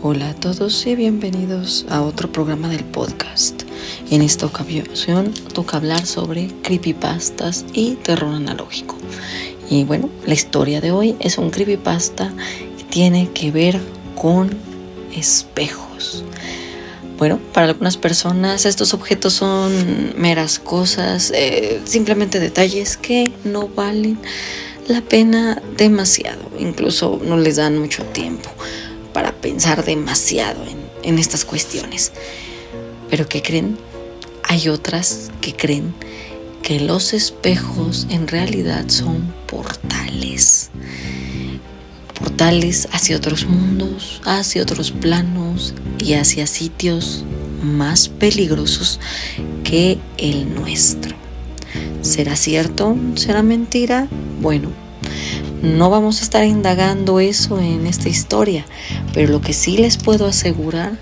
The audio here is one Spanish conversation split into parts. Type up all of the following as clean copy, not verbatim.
Hola a todos y bienvenidos a otro programa del podcast. En esta ocasión toca hablar sobre creepypastas y terror analógico. Y bueno, la historia de hoy es un creepypasta que tiene que ver con espejos. Bueno, para algunas personas estos objetos son meras cosas, simplemente detalles que no valen la pena demasiado. Incluso no les dan mucho tiempo para pensar demasiado en estas cuestiones. Pero ¿qué creen? Hay otras que creen que los espejos en realidad son portales. Portales hacia otros mundos, hacia otros planos y hacia sitios más peligrosos que el nuestro. ¿Será cierto? ¿Será mentira? Bueno, no vamos a estar indagando eso en esta historia, pero lo que sí les puedo asegurar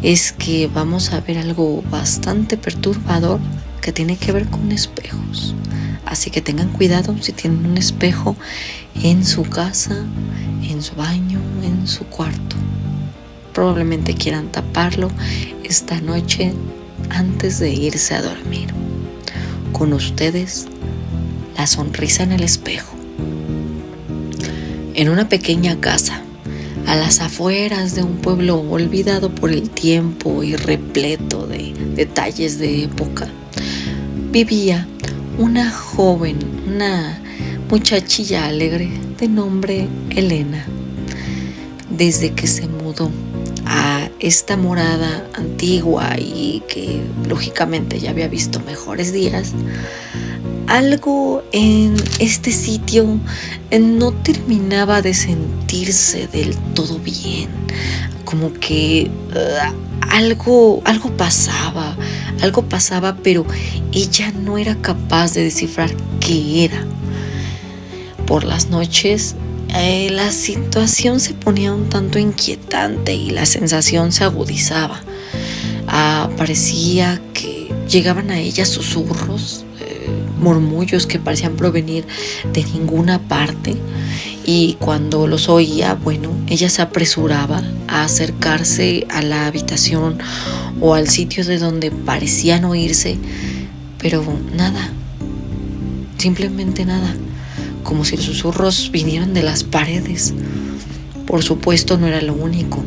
es que vamos a ver algo bastante perturbador que tiene que ver con espejos. Así que tengan cuidado si tienen un espejo en su casa, en su baño, en su cuarto. Probablemente quieran taparlo esta noche antes de irse a dormir. Con ustedes, la sonrisa en el espejo. En una pequeña casa, a las afueras de un pueblo olvidado por el tiempo y repleto de detalles de época, vivía una joven, una muchachilla alegre de nombre Elena. Desde que se mudó a esta morada antigua y que lógicamente ya había visto mejores días, algo en este sitio no terminaba de sentirse del todo bien. Como que algo pasaba, pero ella no era capaz de descifrar qué era. Por las noches la situación se ponía un tanto inquietante y la sensación se agudizaba. Parecía que llegaban a ella susurros, murmullos que parecían provenir de ninguna parte, y cuando los oía, ella se apresuraba a acercarse a la habitación o al sitio de donde parecían oírse, pero nada, simplemente nada, como si los susurros vinieran de las paredes. Por supuesto, no era lo único.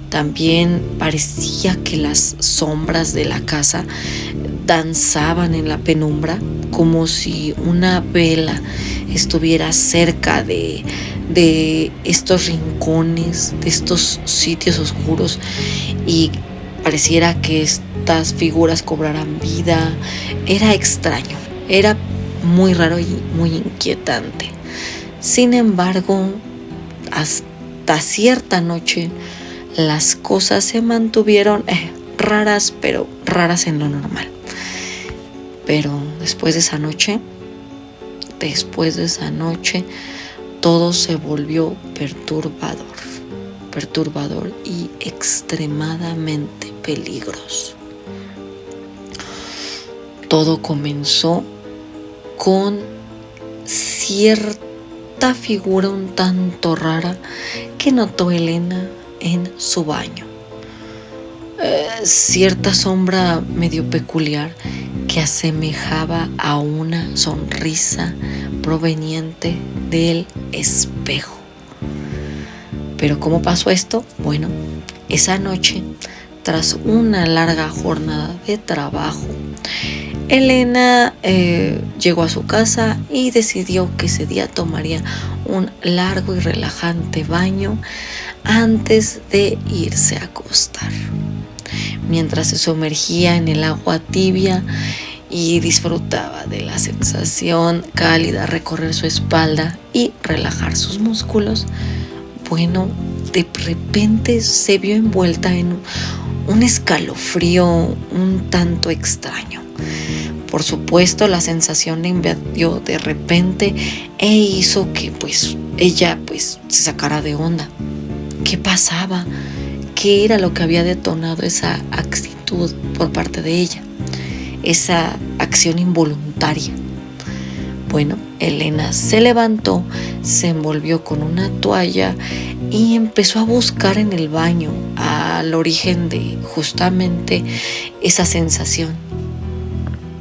También parecía que las sombras de la casa danzaban en la penumbra, como si una vela estuviera cerca de estos rincones, de estos sitios oscuros, y pareciera que estas figuras cobraran vida. Era extraño, era muy raro y muy inquietante. Sin embargo, hasta cierta noche las cosas se mantuvieron raras, pero raras en lo normal. Pero después de esa noche, todo se volvió perturbador y extremadamente peligroso. Todo comenzó con cierta figura un tanto rara que notó Elena en su baño. Cierta sombra medio peculiar que asemejaba a una sonrisa proveniente del espejo. ¿Pero cómo pasó esto? Bueno, esa noche, tras una larga jornada de trabajo, Elena llegó a su casa y decidió que ese día tomaría un largo y relajante baño antes de irse a acostar. Mientras se sumergía en el agua tibia y disfrutaba de la sensación cálida recorrer su espalda y relajar sus músculos, de repente se vio envuelta en un escalofrío un tanto extraño. Por supuesto, la sensación le invadió de repente e hizo que ella se sacara de onda. ¿Qué pasaba? ¿Qué era lo que había detonado esa actitud por parte de ella? Esa acción involuntaria. Bueno, Elena se levantó, se envolvió con una toalla y empezó a buscar en el baño al origen de justamente esa sensación.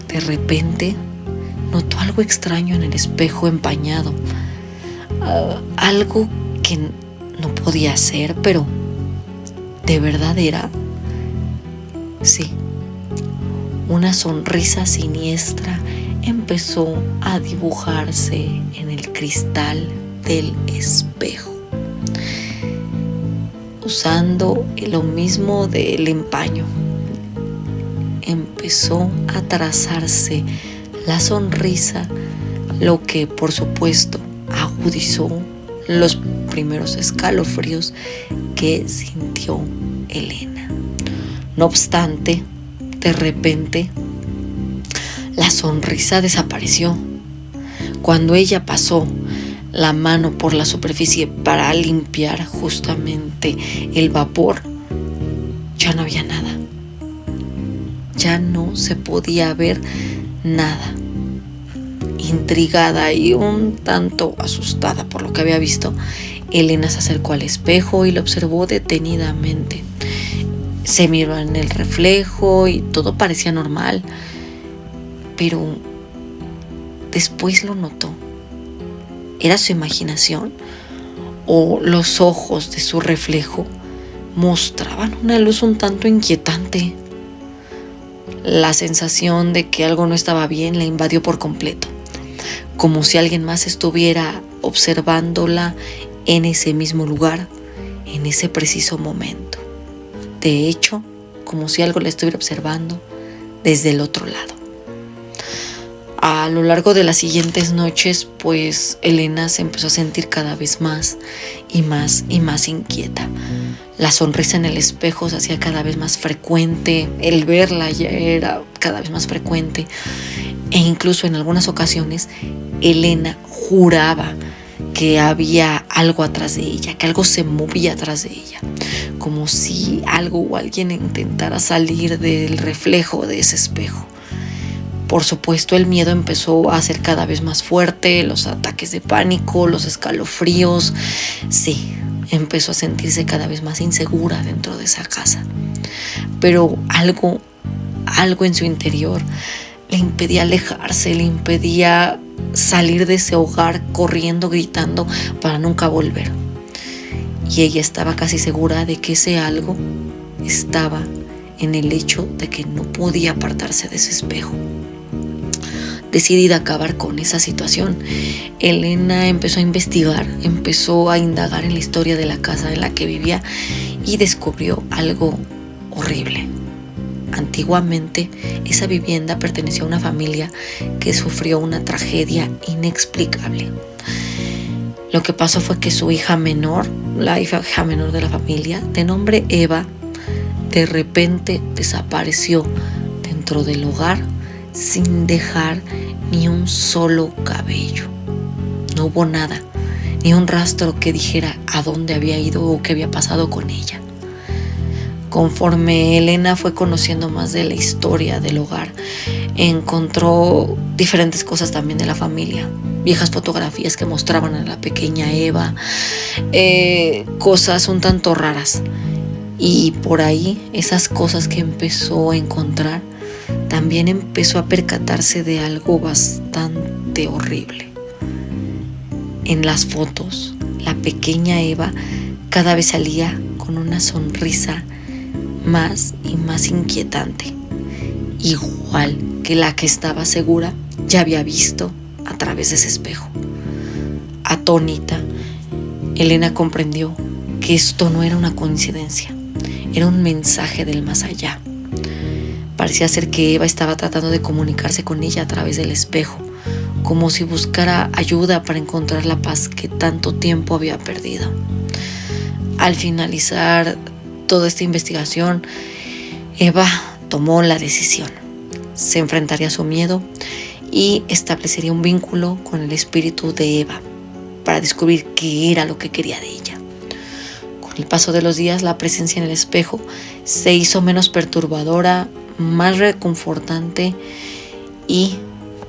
De repente notó algo extraño en el espejo empañado, algo que no podía ser, pero ¿de verdad era? Sí, una sonrisa siniestra empezó a dibujarse en el cristal del espejo. Usando lo mismo del empaño, empezó a trazarse la sonrisa, lo que por supuesto agudizó los primeros escalofríos que sintió Elena. No obstante, de repente, la sonrisa desapareció. Cuando ella pasó la mano por la superficie para limpiar justamente el vapor, ya no había nada. Ya no se podía ver nada. Intrigada y un tanto asustada por lo que había visto, Elena se acercó al espejo y lo observó detenidamente. Se miró en el reflejo y todo parecía normal, pero después lo notó. ¿Era su imaginación o los ojos de su reflejo mostraban una luz un tanto inquietante? La sensación de que algo no estaba bien la invadió por completo, como si alguien más estuviera observándola en ese mismo lugar, en ese preciso momento. De hecho, como si algo la estuviera observando desde el otro lado. A lo largo de las siguientes noches, pues Elena se empezó a sentir cada vez más y más y más inquieta. La sonrisa en el espejo se hacía cada vez más frecuente, el verla ya era cada vez más frecuente, e incluso en algunas ocasiones Elena juraba que había algo atrás de ella, que algo se movía atrás de ella, como si algo o alguien intentara salir del reflejo de ese espejo. Por supuesto, el miedo empezó a ser cada vez más fuerte, los ataques de pánico, los escalofríos. Sí, empezó a sentirse cada vez más insegura dentro de esa casa. Pero algo en su interior le impedía alejarse, le impedía salir de ese hogar corriendo, gritando para nunca volver. Y ella estaba casi segura de que ese algo estaba en el hecho de que no podía apartarse de ese espejo. Decidida a acabar con esa situación, Elena empezó a investigar, empezó a indagar en la historia de la casa en la que vivía y descubrió algo horrible. Antiguamente, esa vivienda perteneció a una familia que sufrió una tragedia inexplicable. Lo que pasó fue que su hija menor, la hija menor de la familia, de nombre Eva, de repente desapareció dentro del hogar sin dejar ni un solo cabello. No hubo nada, ni un rastro que dijera a dónde había ido o qué había pasado con ella. Conforme Elena fue conociendo más de la historia del hogar, encontró diferentes cosas también de la familia, viejas fotografías que mostraban a la pequeña Eva, cosas un tanto raras. Y por ahí, esas cosas que empezó a encontrar, también empezó a percatarse de algo bastante horrible. En las fotos, la pequeña Eva cada vez salía con una sonrisa más y más inquietante, igual que la que estaba segura ya había visto a través de ese espejo. Atónita, Elena comprendió que esto no era una coincidencia, era un mensaje del más allá. Parecía ser que Eva estaba tratando de comunicarse con ella a través del espejo, como si buscara ayuda para encontrar la paz que tanto tiempo había perdido. Al finalizar toda esta investigación, Eva tomó la decisión. Se enfrentaría a su miedo y establecería un vínculo con el espíritu de Eva para descubrir qué era lo que quería de ella. Con el paso de los días, la presencia en el espejo se hizo menos perturbadora, más reconfortante, y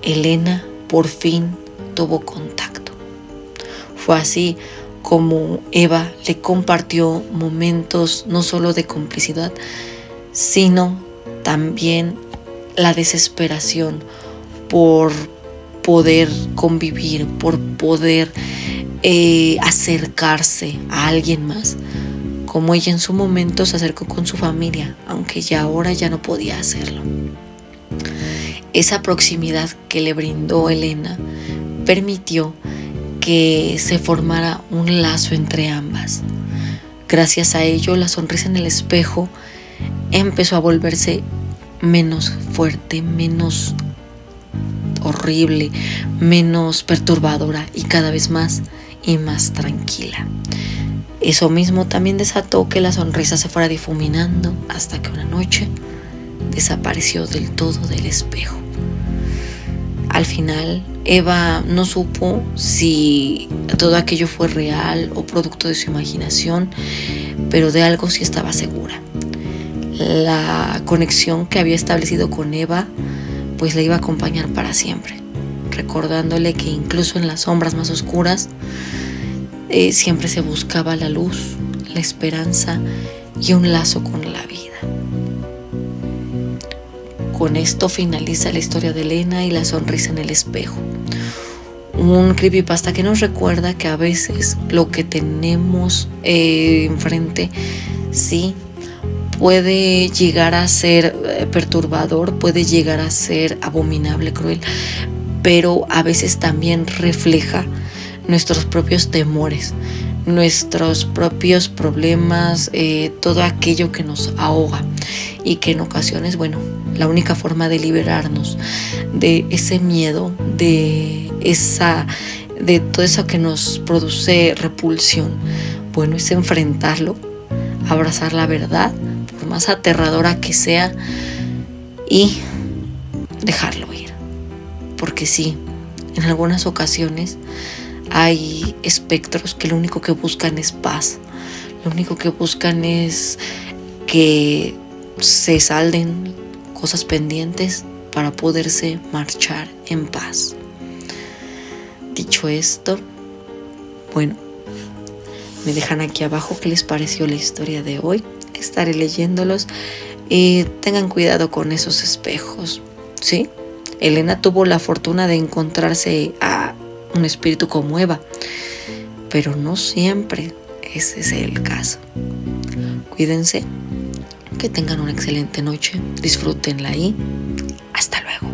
Elena por fin tuvo contacto. Fue así como Eva le compartió momentos no solo de complicidad, sino también la desesperación por poder convivir, por poder acercarse a alguien más, como ella en su momento se acercó con su familia, aunque ya ahora ya no podía hacerlo. Esa proximidad que le brindó Elena permitió que se formara un lazo entre ambas. Gracias a ello, la sonrisa en el espejo empezó a volverse menos fuerte, menos horrible, menos perturbadora y cada vez más y más tranquila. Eso mismo también desató que la sonrisa se fuera difuminando hasta que una noche desapareció del todo del espejo. Al final, Eva no supo si todo aquello fue real o producto de su imaginación, pero de algo sí estaba segura. La conexión que había establecido con Eva pues le iba a acompañar para siempre, recordándole que incluso en las sombras más oscuras siempre se buscaba la luz, la esperanza y un lazo con la vida. Con esto finaliza la historia de Elena y la sonrisa en el espejo. Un creepypasta que nos recuerda que a veces lo que tenemos enfrente sí puede llegar a ser perturbador, puede llegar a ser abominable, cruel, pero a veces también refleja nuestros propios temores, nuestros propios problemas, todo aquello que nos ahoga y que en ocasiones, la única forma de liberarnos de ese miedo, de todo eso que nos produce repulsión, es enfrentarlo, abrazar la verdad, por más aterradora que sea, y dejarlo ir. Porque sí, en algunas ocasiones hay espectros que lo único que buscan es paz, lo único que buscan es que se salden cosas pendientes para poderse marchar en paz. Dicho esto, me dejan aquí abajo qué les pareció la historia de hoy. Estaré leyéndolos y tengan cuidado con esos espejos, ¿sí? Elena tuvo la fortuna de encontrarse a un espíritu como Eva, pero no siempre ese es el caso. Cuídense, que tengan una excelente noche, disfrútenla y hasta luego.